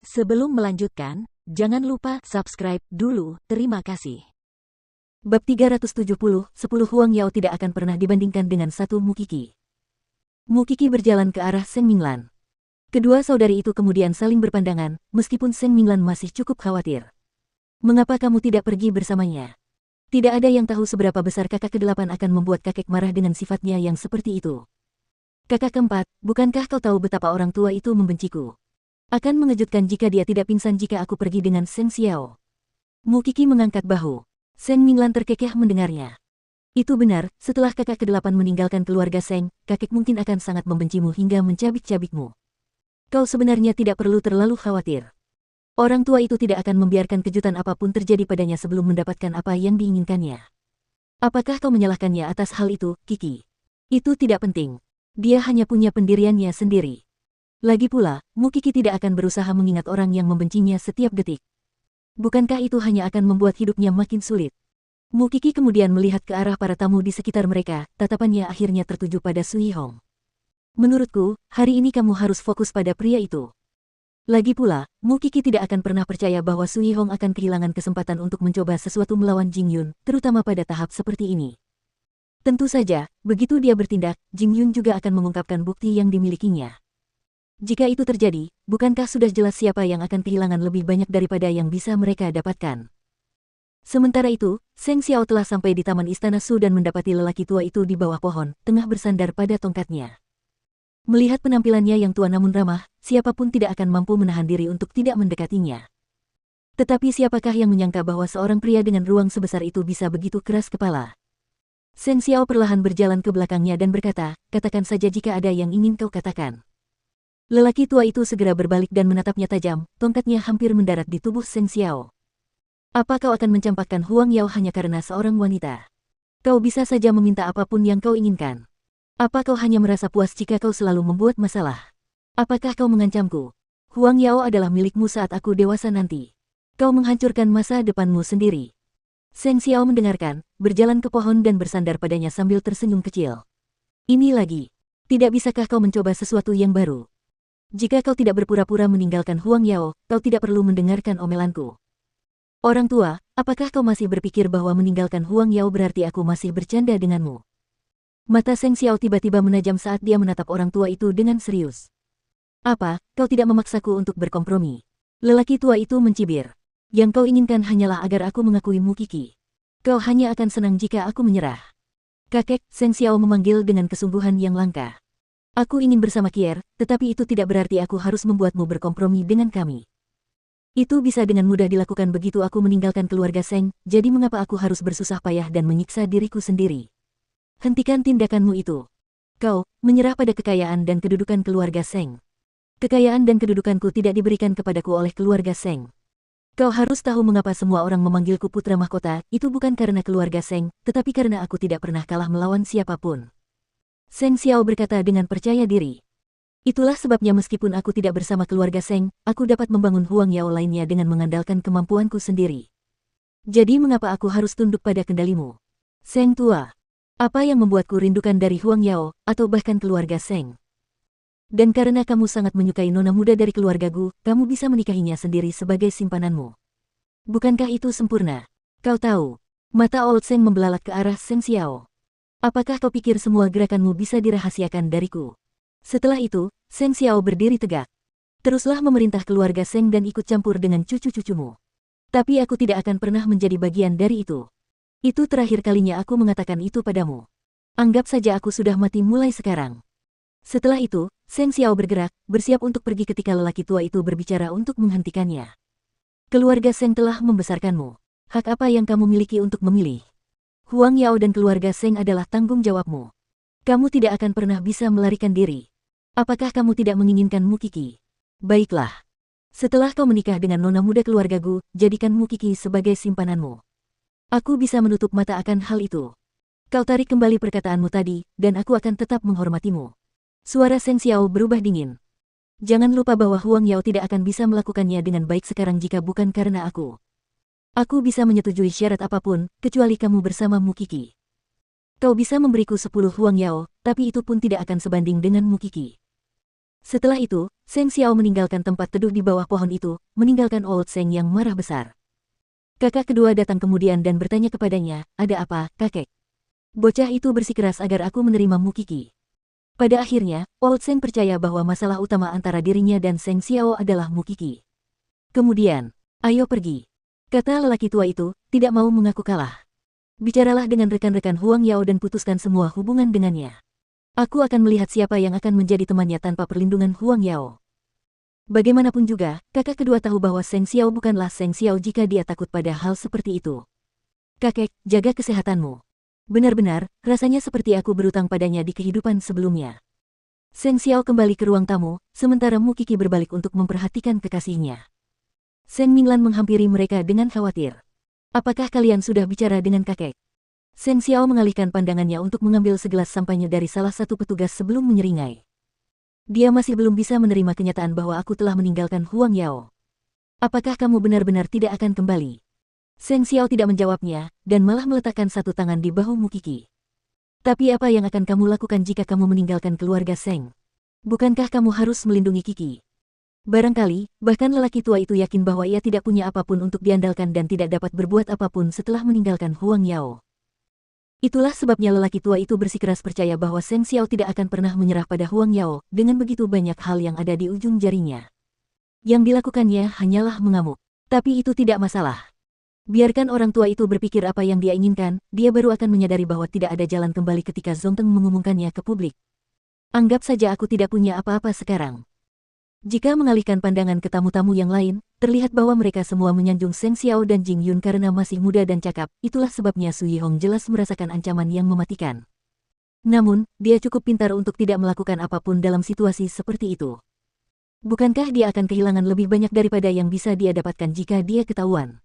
Sebelum melanjutkan, jangan lupa subscribe dulu, terima kasih. Bab 370, 10 Huang Yao tidak akan pernah dibandingkan dengan satu Mukiki. Mukiki berjalan ke arah Seng Minglan. Kedua saudari itu kemudian saling berpandangan, meskipun Seng Minglan masih cukup khawatir. Mengapa kamu tidak pergi bersamanya? Tidak ada yang tahu seberapa besar kakak ke-8 akan membuat kakek marah dengan sifatnya yang seperti itu. Kakak keempat, bukankah kau tahu betapa orang tua itu membenciku? Akan mengejutkan jika dia tidak pingsan jika aku pergi dengan Seng Xiao. Mukiki mengangkat bahu. Seng Minglan terkekeh mendengarnya. Itu benar, setelah kakak ke-8 meninggalkan keluarga Seng, kakek mungkin akan sangat membencimu hingga mencabik-cabikmu. Kau sebenarnya tidak perlu terlalu khawatir. Orang tua itu tidak akan membiarkan kejutan apapun terjadi padanya sebelum mendapatkan apa yang diinginkannya. Apakah kau menyalahkannya atas hal itu, Kiki? Itu tidak penting. Dia hanya punya pendiriannya sendiri. Lagi pula, Mukiki tidak akan berusaha mengingat orang yang membencinya setiap detik. Bukankah itu hanya akan membuat hidupnya makin sulit? Mukiki kemudian melihat ke arah para tamu di sekitar mereka, tatapannya akhirnya tertuju pada Sui Hong. Menurutku, hari ini kamu harus fokus pada pria itu. Lagi pula, Mukiki tidak akan pernah percaya bahwa Sui Hong akan kehilangan kesempatan untuk mencoba sesuatu melawan Jing Yun, terutama pada tahap seperti ini. Tentu saja, begitu dia bertindak, Jing Yun juga akan mengungkapkan bukti yang dimilikinya. Jika itu terjadi, bukankah sudah jelas siapa yang akan kehilangan lebih banyak daripada yang bisa mereka dapatkan? Sementara itu, Seng Xiao telah sampai di taman Istana Su dan mendapati lelaki tua itu di bawah pohon, tengah bersandar pada tongkatnya. Melihat penampilannya yang tua namun ramah, siapapun tidak akan mampu menahan diri untuk tidak mendekatinya. Tetapi siapakah yang menyangka bahwa seorang pria dengan ruang sebesar itu bisa begitu keras kepala? Seng Xiao perlahan berjalan ke belakangnya dan berkata, katakan saja jika ada yang ingin kau katakan. Lelaki tua itu segera berbalik dan menatapnya tajam, tongkatnya hampir mendarat di tubuh Seng Xiao. Apa kau akan mencampakkan Huang Yao hanya karena seorang wanita? Kau bisa saja meminta apapun yang kau inginkan. Apa kau hanya merasa puas jika kau selalu membuat masalah? Apakah kau mengancamku? Huang Yao adalah milikmu saat aku dewasa nanti. Kau menghancurkan masa depanmu sendiri. Seng Xiao mendengarkan, berjalan ke pohon dan bersandar padanya sambil tersenyum kecil. Ini lagi. Tidak bisakah kau mencoba sesuatu yang baru? Jika kau tidak berpura-pura meninggalkan Huang Yao, kau tidak perlu mendengarkan omelanku. Orang tua, apakah kau masih berpikir bahwa meninggalkan Huang Yao berarti aku masih bercanda denganmu? Mata Seng Xiao tiba-tiba menajam saat dia menatap orang tua itu dengan serius. Apa, kau tidak memaksaku untuk berkompromi? Lelaki tua itu mencibir. Yang kau inginkan hanyalah agar aku mengakui Mukiki. Kau hanya akan senang jika aku menyerah. Kakek, Seng Xiao memanggil dengan kesungguhan yang langka. Aku ingin bersama Kier, tetapi itu tidak berarti aku harus membuatmu berkompromi dengan kami. Itu bisa dengan mudah dilakukan begitu aku meninggalkan keluarga Seng, jadi mengapa aku harus bersusah payah dan menyiksa diriku sendiri? Hentikan tindakanmu itu. Kau, menyerah pada kekayaan dan kedudukan keluarga Seng. Kekayaan dan kedudukanku tidak diberikan kepadaku oleh keluarga Seng. Kau harus tahu mengapa semua orang memanggilku putra mahkota, itu bukan karena keluarga Seng, tetapi karena aku tidak pernah kalah melawan siapapun. Seng Xiao berkata dengan percaya diri. Itulah sebabnya meskipun aku tidak bersama keluarga Seng, aku dapat membangun Huang Yao lainnya dengan mengandalkan kemampuanku sendiri. Jadi mengapa aku harus tunduk pada kendalimu? Seng tua. Apa yang membuatku rindukan dari Huang Yao, atau bahkan keluarga Seng? Dan karena kamu sangat menyukai nona muda dari keluargaku, kamu bisa menikahinya sendiri sebagai simpananmu. Bukankah itu sempurna? Kau tahu. Mata Old Seng membelalak ke arah Seng Xiao. Apakah kau pikir semua gerakanmu bisa dirahasiakan dariku? Setelah itu, Seng Xiao berdiri tegak. Teruslah memerintah keluarga Seng dan ikut campur dengan cucu-cucumu. Tapi aku tidak akan pernah menjadi bagian dari itu. Itu terakhir kalinya aku mengatakan itu padamu. Anggap saja aku sudah mati mulai sekarang. Setelah itu, Seng Xiao bergerak, bersiap untuk pergi ketika lelaki tua itu berbicara untuk menghentikannya. Keluarga Seng telah membesarkanmu. Hak apa yang kamu miliki untuk memilih? Huang Yao dan keluarga Seng adalah tanggung jawabmu. Kamu tidak akan pernah bisa melarikan diri. Apakah kamu tidak menginginkan Mukiki? Baiklah. Setelah kau menikah dengan nona muda keluargaku, jadikan Mukiki sebagai simpananmu. Aku bisa menutup mata akan hal itu. Kau tarik kembali perkataanmu tadi, dan aku akan tetap menghormatimu. Suara Seng Xiao berubah dingin. Jangan lupa bahwa Huang Yao tidak akan bisa melakukannya dengan baik sekarang jika bukan karena aku. Aku bisa menyetujui syarat apapun, kecuali kamu bersama Mukiki. Kau bisa memberiku 10 Huang Yao, tapi itu pun tidak akan sebanding dengan Mukiki. Setelah itu, Seng Xiao meninggalkan tempat teduh di bawah pohon itu, meninggalkan Old Seng yang marah besar. Kakak kedua datang kemudian dan bertanya kepadanya, "Ada apa, kakek?" Bocah itu bersikeras agar aku menerima Mukiki. Pada akhirnya, Old Seng percaya bahwa masalah utama antara dirinya dan Seng Xiao adalah Mukiki. Kemudian, "Ayo pergi," kata lelaki tua itu, tidak mau mengaku kalah. "Bicaralah dengan rekan-rekan Huang Yao dan putuskan semua hubungan dengannya. Aku akan melihat siapa yang akan menjadi temannya tanpa perlindungan Huang Yao." Bagaimanapun juga, kakak kedua tahu bahwa Seng Xiao bukanlah Seng Xiao jika dia takut pada hal seperti itu. "Kakek, jaga kesehatanmu. Benar-benar, rasanya seperti aku berutang padanya di kehidupan sebelumnya." Seng Xiao kembali ke ruang tamu, sementara Mukiki berbalik untuk memperhatikan kekasihnya. Seng Minglan menghampiri mereka dengan khawatir. "Apakah kalian sudah bicara dengan kakek?" Seng Xiao mengalihkan pandangannya untuk mengambil segelas sampainya dari salah satu petugas sebelum menyeringai. "Dia masih belum bisa menerima kenyataan bahwa aku telah meninggalkan Huang Yao. Apakah kamu benar-benar tidak akan kembali?" Seng Xiao tidak menjawabnya, dan malah meletakkan satu tangan di bahu Mukiki. "Tapi apa yang akan kamu lakukan jika kamu meninggalkan keluarga Seng? Bukankah kamu harus melindungi Kiki?" Barangkali, bahkan lelaki tua itu yakin bahwa ia tidak punya apapun untuk diandalkan dan tidak dapat berbuat apapun setelah meninggalkan Huang Yao. Itulah sebabnya lelaki tua itu bersikeras percaya bahwa Seng Xiao tidak akan pernah menyerah pada Huang Yao, dengan begitu banyak hal yang ada di ujung jarinya. Yang dilakukannya hanyalah mengamuk. Tapi itu tidak masalah. Biarkan orang tua itu berpikir apa yang dia inginkan, dia baru akan menyadari bahwa tidak ada jalan kembali ketika Zongteng mengumumkannya ke publik. "Anggap saja aku tidak punya apa-apa sekarang." Jika mengalihkan pandangan ke tamu-tamu yang lain, terlihat bahwa mereka semua menyanjung Seng Xiao dan Jing Yun karena masih muda dan cakap, itulah sebabnya Su Yihong jelas merasakan ancaman yang mematikan. Namun, dia cukup pintar untuk tidak melakukan apapun dalam situasi seperti itu. Bukankah dia akan kehilangan lebih banyak daripada yang bisa dia dapatkan jika dia ketahuan?